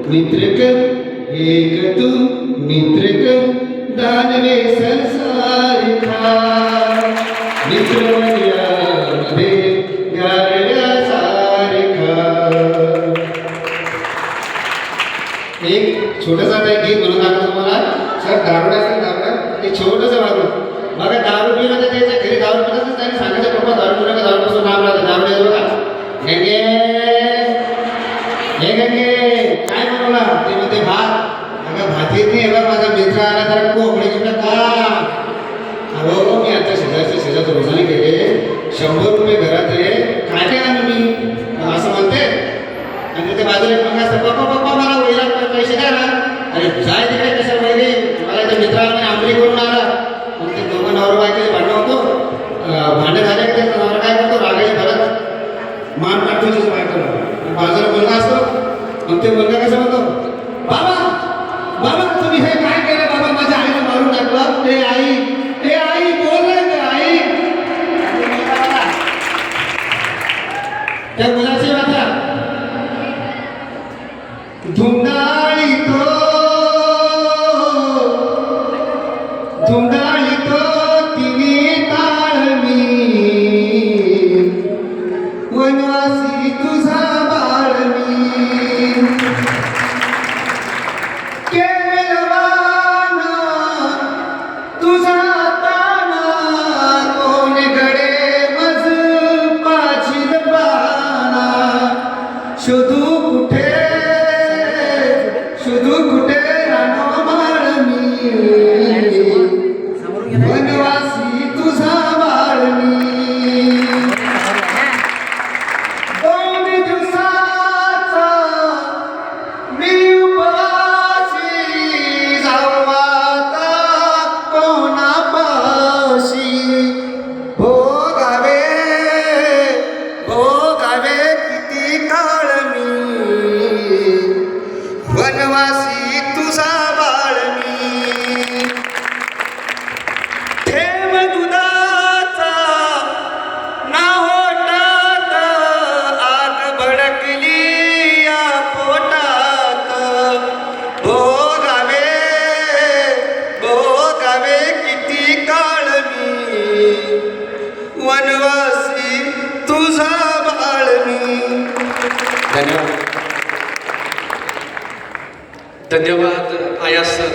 मित्र कर एक तू मित्र कर दानवे संसारिका मित्र मध्ये गारव्या सारखा. एक छोटंसं आता एक गीत म्हणून दाखवतो तुम्हाला. सर दारुडा असतं दारुडा ते छोटंसं वागणं बघा. दारू पिलं तर त्याच्या घरी दारू पिलं त्याने सांगायचं पप्पा दारू पिलं का दारू पासून नाम राहतं दारू द्या बघा. गंगे हे गंगे काय बनवला ते म्हणते भात. अगं भात येत नाही बघ माझा मित्र आला जरा कोंबडी घेऊन का. अहो मी आता शेजारच्या रोजाने गेले 100 रुपये घरात आहे काय काय आणू मी असं म्हणते. आणि ते बाजूला एक मग असतं पप्पा पप्पा मला वैला पैसे द्या ना. अरे जाय तिकडे कशा वैले मला त्या मित्राला आंबरी करून आला. मग ते दोघं नवरा बायकोचे भांडण होतो. भांडण झाले की त्याचा नवरा काय करतो रागाची भरत मान टाकतो बायकोला. बाजूला मुलगा असतो. मग ते मुलगा कसं म्हणतो बाबा बाबा तुम्ही हे काय केलं बाबा माझ्या आईला मारून टाकलं. ते आई बोल रे आई. त्या मुलाची वाचा धुंडाळीतो तिने ताळमी वनवासी तुझा बाळमी केलवाना तुझा ताना कोण गडे मज पाचिल पाना शोधू कुठे रानो माळमी वनवासी तुझा बाळमी. 2 दिवसाचा मी उपवासी जाऊ आता कोणापाशी. भोगावे किती काळ मी वनवासी तुझा बाळमी. थेंब दुधाचा ना होतात आग भडकली या पोटात. भोगावे किती काळ मी वनवासी तुझा बाळमी. धन्यवाद. धन्यवाद आयास सर.